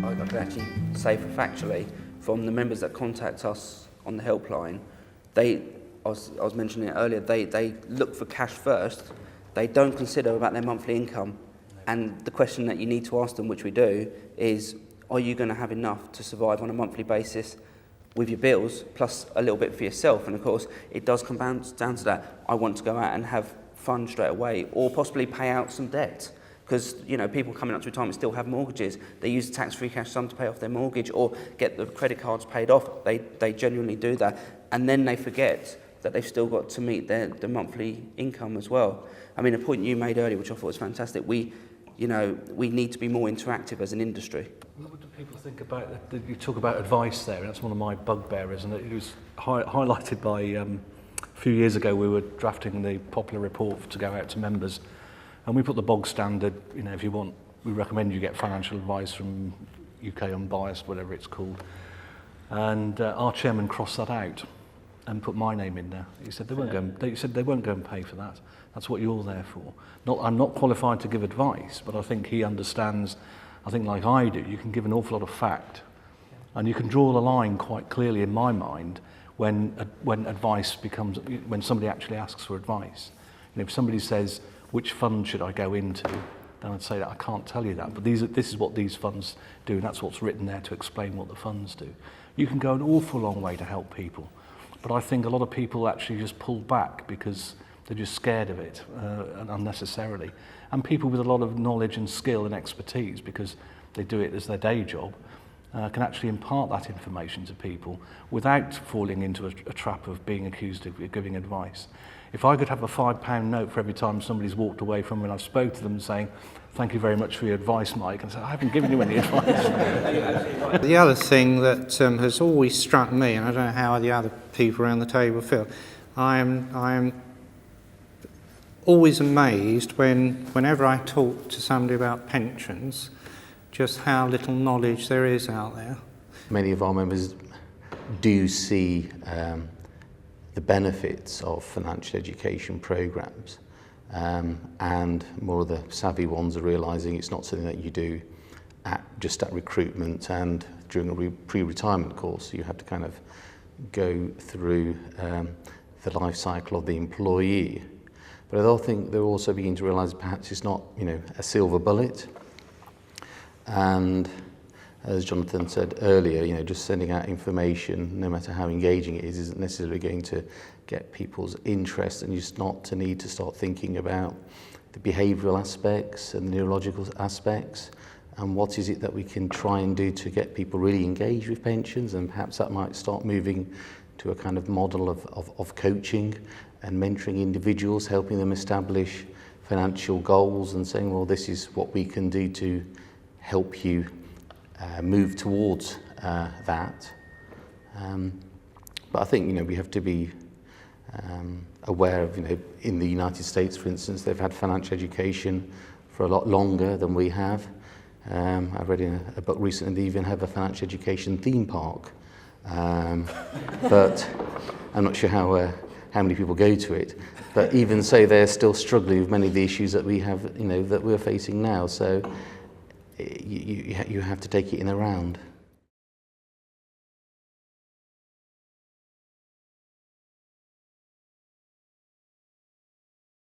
I can actually say factually from the members that contact us on the helpline, I was mentioning it earlier, they look for cash first. They don't consider about their monthly income. And the question that you need to ask them, which we do, is are you going to have enough to survive on a monthly basis with your bills, plus a little bit for yourself? And of course, it does come down to that. I want to go out and have fun straight away, or possibly pay out some debt. Because, you know, people coming up to retirement still have mortgages. They use the tax-free cash sum to pay off their mortgage or get the credit cards paid off. They genuinely do that. And then they forget that they've still got to meet their monthly income as well. I mean, a point you made earlier, which I thought was fantastic, we need to be more interactive as an industry. What do people think about that? You talk about advice there, and that's one of my bugbears, and it was highlighted by a few years ago. We were drafting the popular report to go out to members, and we put the bog standard, you know, if you want, we recommend you get financial advice from UK Unbiased, whatever it's called. And our chairman crossed that out and put my name in there. He said they won't go and pay for that. That's what you're there for. I'm not qualified to give advice, but I think he understands. I think like I do, you can give an awful lot of fact, and you can draw the line quite clearly in my mind when advice becomes, when somebody actually asks for advice. And if somebody says, which fund should I go into? Then I'd say that I can't tell you that, but this is what these funds do, and that's what's written there to explain what the funds do. You can go an awful long way to help people, but I think a lot of people actually just pull back because they're just scared of it unnecessarily. And people with a lot of knowledge and skill and expertise, because they do it as their day job, can actually impart that information to people without falling into a trap of being accused of giving advice. If I could have a £5 note for every time somebody's walked away from when I've spoke to them saying, thank you very much for your advice, Mike, and say, I haven't given you any advice. The other thing that has always struck me, and I don't know how the other people around the table feel, I am always amazed whenever I talk to somebody about pensions, just how little knowledge there is out there. Many of our members do see the benefits of financial education programs, and more of the savvy ones are realising it's not something that you do just at recruitment and during a pre-retirement course. You have to kind of go through the life cycle of the employee. But I don't think they're also beginning to realise perhaps it's not, you know, a silver bullet. And as Jonathan said earlier, you know, just sending out information, no matter how engaging it is, isn't necessarily going to get people's interest, and just not to need to start thinking about the behavioural aspects and the neurological aspects, and what is it that we can try and do to get people really engaged with pensions, and perhaps that might start moving to a kind of model of coaching and mentoring individuals, helping them establish financial goals and saying, well, this is what we can do to help you move towards that. But I think, you know, we have to be aware of, you know, in the United States, for instance, they've had financial education for a lot longer than we have. I've read in a book recently they even have a financial education theme park. But I'm not sure how many people go to it. But even so, they're still struggling with many of the issues that we have, you know, that we're facing now. So you have to take it in a round.